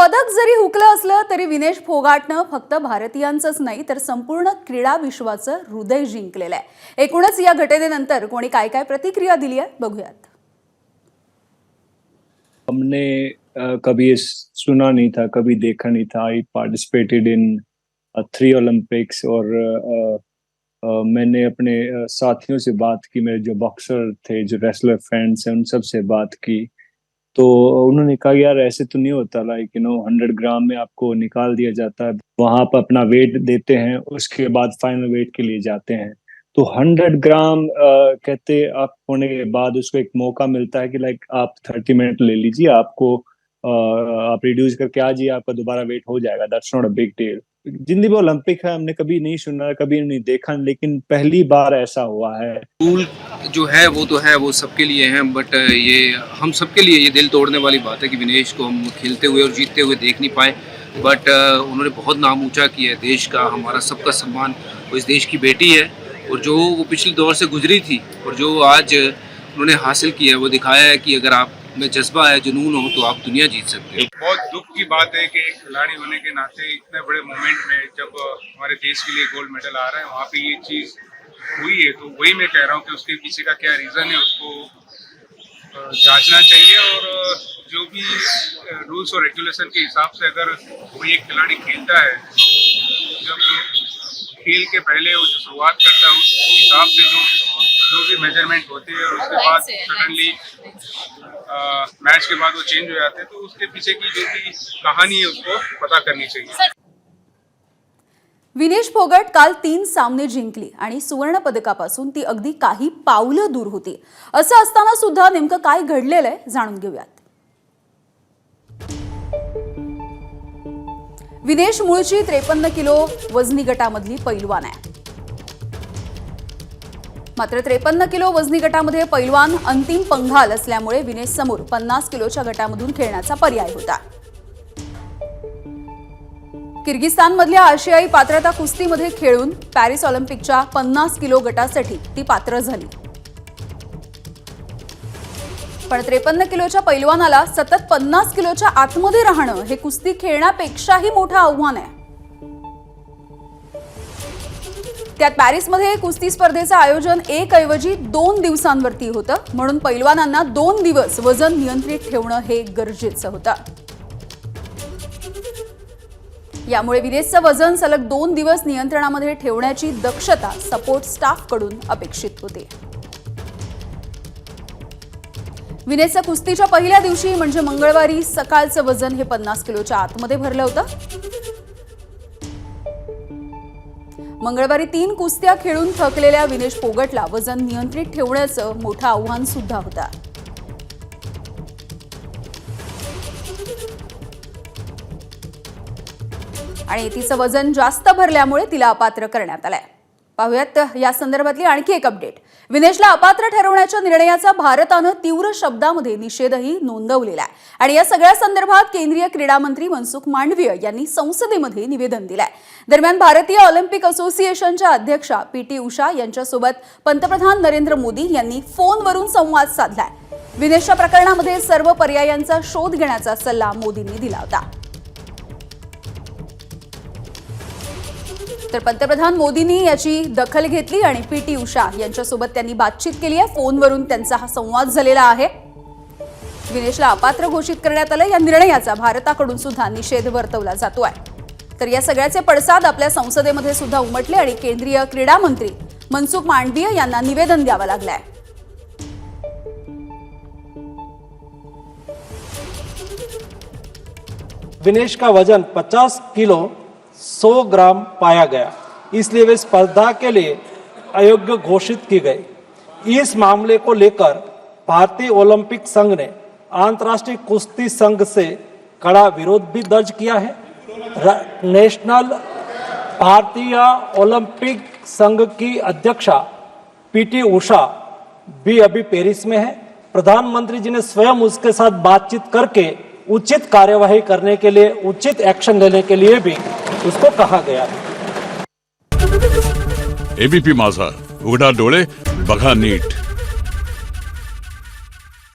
पदक जरी हुकलं असलं तरी विनेश फोगाटनं फक्त भारतीयांचंच नाही तर संपूर्ण क्रीडा विश्वाचं हृदय जिंकलेलं आहे। एकूणच या घटनेनंतर कोणी काय काय प्रतिक्रिया दिली आहे बघूयात। हमने कभी ये सुना नहीं था, कभी देखा नहीं था। आई पार्टिसिपेटेड इन 3 ओलंपिक्स और मैंने अपने साथियों से बात की, मेरे जो बॉक्सर थे, जो रेसलर फ्रेंड्स हैं, उन सब से बात की। तो उन्होंने कहा यार ऐसे तो नहीं होता, लाइक 100 ग्राम में आपको निकाल दिया जाता है, वहां पर अपना वेट देते हैं, उसके बाद फाइनल वेट के लिए जाते हैं। तो 100 ग्राम कहते आप होने के बाद उसको एक मौका मिलता है कि लाइक आप 30 मिनट ले लीजिए, आपको आप रिड्यूस करके आ जाइए, आपका दोबारा वेट हो जाएगा। That's not a big deal. जिंदगी में ओलंपिक है, हमने कभी नहीं सुना, कभी नहीं देखा, लेकिन पहली बार ऐसा हुआ है। रूल जो है वो तो है, वो सबके लिए हैं, बट ये हम सबके लिए ये दिल तोड़ने वाली बात है कि विनेश को हम खेलते हुए और जीतते हुए देख नहीं पाए। बट उन्होंने बहुत नाम ऊंचा किया है देश का, हमारा सबका सम्मान। वो इस देश की बेटी है और जो वो पिछले दौर से गुजरी थी और जो आज उन्होंने हासिल किया है, वो दिखाया है कि अगर आप में जज्बा है, जुनून हो, तो आप दुनिया जीत सकते हो। बहुत दुख की बात है कि एक खिलाड़ी होने के नाते इतने बड़े मोमेंट में जब हमारे देश के लिए गोल्ड मेडल आ रहा है, वहाँ पे ये चीज़ हुई है। तो वही मैं कह रहा हूँ कि उसके पीछे का क्या रीज़न है, उसको जांचना चाहिए। और जो भी रूल्स और रेगुलेशन के हिसाब से अगर कोई एक खिलाड़ी खेलता है, जब खेल के पहले वो जो शुरुआत करता है उस हिसाब से जो भी मेजरमेंट होती है और उसके बाद सडनली मैच के बाद वो चेंज हो जाते हैं, तो उसके पीछे की जो भी कहानी है उसको पता करनी चाहिए। विनेश फोगाट काल 3 सामने जिंकली आणि सुवर्ण पदकापासून ती अगदी काही पावलं दूर होती। असं असताना सुद्धा नेमकं काय घडलेलं आहे जाणून घेऊयात। विनेश मूळची 53 किलो वजनी गटामधली पैलवान आहे, मात्र 53 किलो वजनी गटामध्ये पैलवान अंतिम पंघाल असल्यामुळे विनेश समोर 50 किलोच्या गटामधून खेळण्याचा पर्याय होता। किर्गिस्तानमधल्या आशियाई पात्रता कुस्तीमध्ये खेळून पॅरिस ऑलिम्पिकच्या 50 किलो गटासाठी ती पात्र झाली। पण 53 किलोच्या पैलवानाला सतत 50 किलोच्या आतमध्ये राहणं हे कुस्ती खेळण्यापेक्षाही मोठं आव्हान आहे। त्यात पॅरिसमध्ये कुस्ती स्पर्धेचं आयोजन 1 ऐवजी 2 दिवसांवरती होतं, म्हणून पैलवानांना 2 दिवस वजन नियंत्रित ठेवणं हे गरजेचं होतं। यामुळे विनेशचं वजन सलग 2 दिवस नियंत्रणामध्ये ठेवण्याची दक्षता सपोर्ट स्टाफकडून अपेक्षित होती। विनेशचं कुस्तीच्या पहिल्या दिवशी म्हणजे मंगळवारी सकाळचं वजन हे 50 किलोच्या आतमध्ये भरलं होतं। मंगळवारी 3 कुस्त्या खेळून थकलेल्या विनेश फोगाटला वजन नियंत्रित ठेवण्याचं मोठं आव्हान सुद्धा होतं। आणि तिचं वजन जास्त भरल्यामुळे तिला अपात्र करण्यात आलंय। पाहूयात या संदर्भातली आणखी एक अपडेट। विनेशला अपात्र ठरवण्याच्या निर्णयाचा भारतानं तीव्र शब्दामध्ये निषेधही नोंदवलेला आहे आणि या सगळ्या संदर्भात केंद्रीय क्रीडा मंत्री मनसुख मांडवीय यांनी संसदेमध्ये निवेदन दिलंय। दरम्यान भारतीय ऑलिम्पिक असोसिएशनच्या अध्यक्षा पीटी उषा यांच्यासोबत पंतप्रधान नरेंद्र मोदी यांनी फोनवरून संवाद साधलाय। विनेशच्या प्रकरणामध्ये सर्व पर्यायांचा शोध घेण्याचा सल्ला मोदींनी दिला होता। तर पंतप्रधान मोदींनी याची दखल घेतली आणि पीटी उषा यांच्यासोबत त्यांनी बातचीत केली आहे। फोनवरून त्यांचा हा संवाद झालेला आहे। विनेशला अपात्र घोषित करण्यात आलं, या निर्णयाचा भारताकडून सुद्धा निषेध वर्तवला जातोय। तर या सगळ्याचे पडसाद आपल्या संसदेमध्ये सुद्धा उमटले आणि केंद्रीय क्रीडा मंत्री मनसुख मांडवीय यांना निवेदन द्यावं लागलंय। विनेश का वजन 50 किलो 100 ग्राम पाया गया, इसलिए वे स्पर्धा के लिए अयोग्य घोषित की गई। इस मामले को लेकर भारतीय ओलंपिक संघ ने अंतर्राष्ट्रीय कुश्ती संघ से कड़ा विरोध भी दर्ज किया है। नेशनल भारतीय ओलंपिक संघ की अध्यक्षा पीटी उषा भी अभी पेरिस में है। प्रधानमंत्री जी ने स्वयं उसके साथ बातचीत करके उचित कार्यवाही करने के लिए, उचित एक्शन लेने के लिए भी उसको कहा गया है। एबीपी माझा, उघडा डोळे बघा नीट।